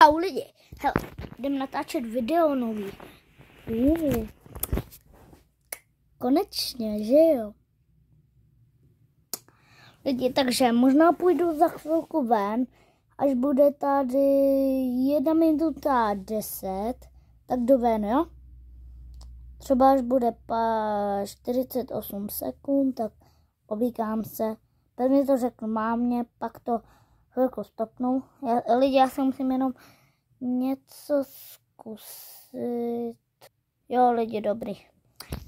Čau lidi, hele, jdem natáčet video nový. Konečně, že jo? Lidi, takže možná půjdu za chvilku ven, až bude tady 1:10, tak jdu ven, jo? Třeba až bude 48 sekund, tak oblíkám se. Prvně to řeknu mámě, pak to chvilku stopnu. Lidi, já si musím jenom něco zkusit. Jo, lidi, dobrý.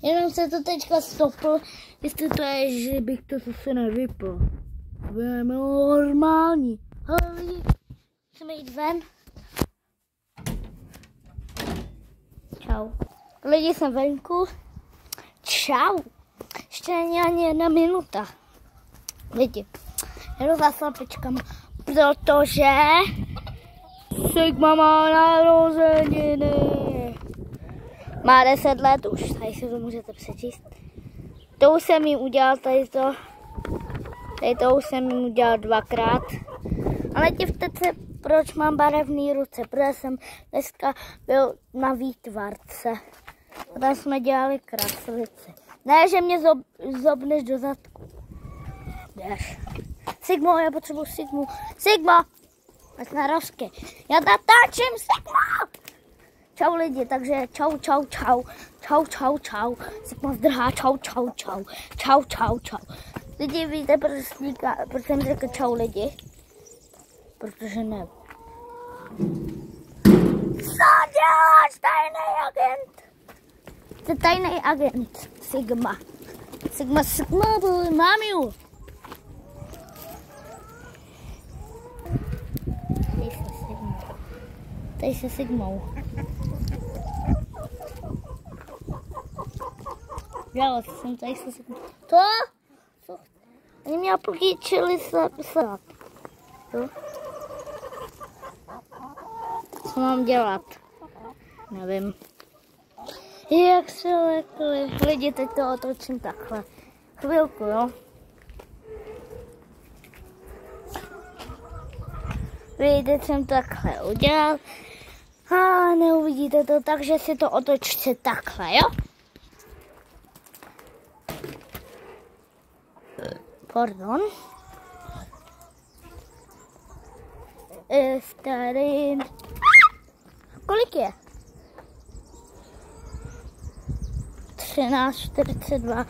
Jenom se to teďka stopl, jestli to je, že bych to zase nevypl. To je normální. Hele lidi, musíme jít ven. Čau. Lidi, jsem venku. Čau. Ještě není ani 1 minuta. Lidi, jdu za slapičkama, protože Sigma má narozeniny. Má 10 let už, tady si to můžete přečíst. To už jsem jí udělal, tady to už jsem jí udělal 2krát. Ale divte se, proč mám barevné ruce, protože jsem dneska byl na výtvarce. A tam jsme dělali kraslice. Ne, že mě zobneš do zadku. Jdeš. Sigmo, já potřebuji Sigmu. Sigmo! Ať na rožky. Já natáčím Sigmo! Čau lidi, takže čau. Čau. Sigmo zdrhá, čau. Čau. Lidi, víte, proč jsem řekl čau lidi? Protože ne. Co děláš, tajný agent? Jsi tajný agent, Sigma. Sigma, mám ju. Tady se Sigmou. Jo, jsem tady se Sigmou. To? Co? Oni mě pokyčili se psát. Co mám dělat? Nevím. Jak se lekli. Lidi, teď to otočím takhle. Chvilku, jo? Teď jsem takhle udělal. A neuvidíte to, takže si to otočte takhle, jo? Pardon. Starý. Kolik je? 13:42.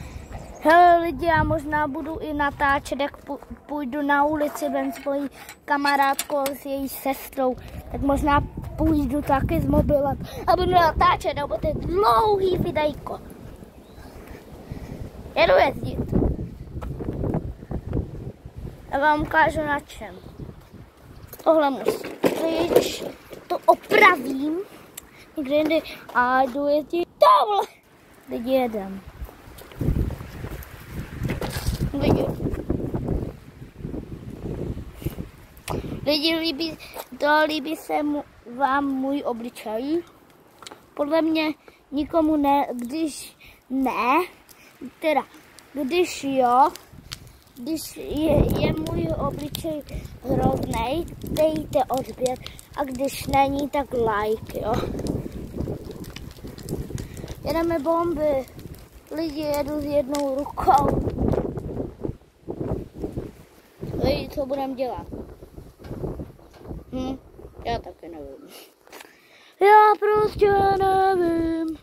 Hele lidi, já možná budu i natáčet, jak půjdu na ulici ven s mojí kamarádkou, s její sestrou. Tak možná půjdu taky s mobilem a budu natáčet, nebo to je dlouhý videjko. Jedu jezdit. Já vám ukážu na čem. Tohle musím. Když to opravím někde jindy a jdu jezdit tohle. Lidi, jedem. Lidi, líbí se vám můj obličej? Podle mě nikomu ne, když ne, teda, když jo, když je můj obličej hroznej, dejte odběr a když není, tak like, jo. Jedeme bomby. Lidi, jedu s jednou rukou. Lidi, co budeme dělat? Já taky nevím. Já prostě nevím.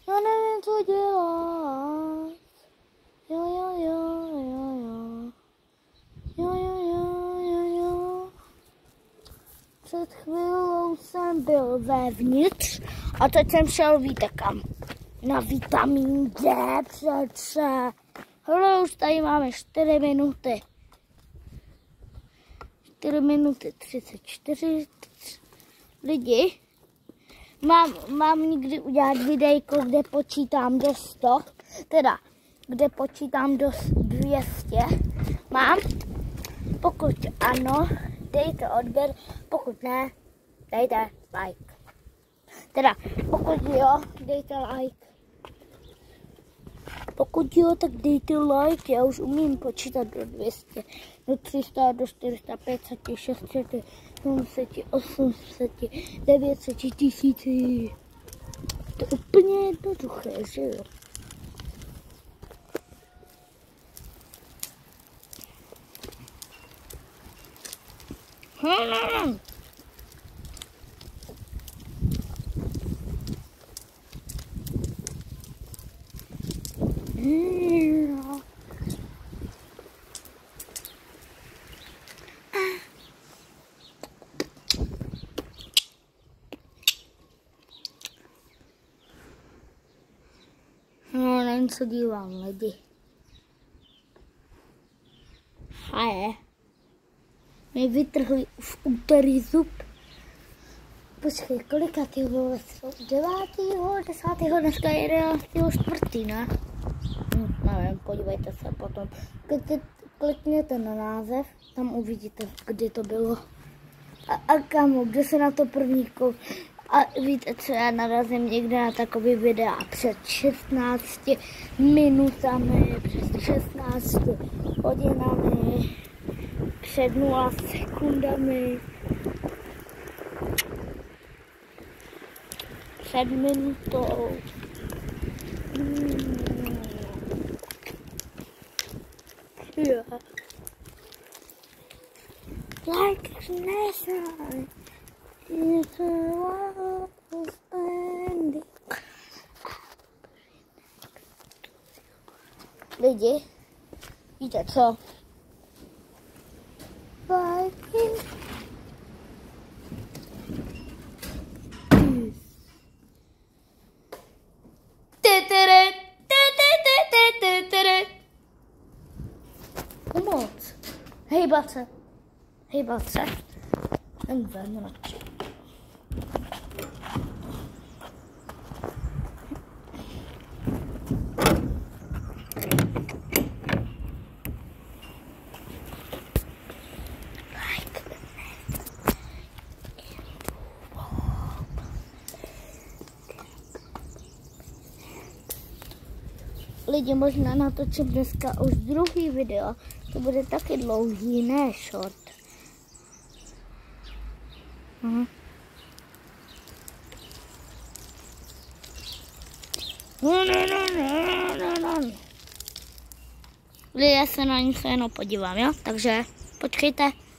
Já nevím, co dělat. Jo. Před chvílou jsem byl vevnitř a teď jsem šel, víte kam? Na vitamin D přece. Hele, už tady máme 4 minuty. 4 minuty 34. Lidi, mám někdy udělat videjko, kde počítám do 100. Teda, kde počítám do 200. Mám? Pokud ano, dejte odběr. Pokud ne, dejte like. Teda, pokud jo, dejte like. Pokud jo, tak dejte like, já už umím počítat do 200, do 300, do 400, 500, 600, 700, 800, 900, 1000. To je úplně jednoduché, že jo? No, na něco dívám lidi. Haje. Mi vytrhli už úterý zub. Počkej, kolikátýho jsou? 9., 10., dneska je 11.4., ne? Nevím, podívejte se potom. Klikněte na název, tam uvidíte, kdy to bylo. A kamo, kde se na to první A víte co, já narazím někde na takový videa před 16 minutami, před 16 hodinami, před 0 sekundami, před minutou. Yeah. Like Nation. Lidi, víte co? Pomoc. Hejbat se. Ten ven radši. Lidi, možná natočím dneska už druhý video, to bude taky dlouhý, ne short. Já se na ní se jenom podívám, jo? Takže počkejte.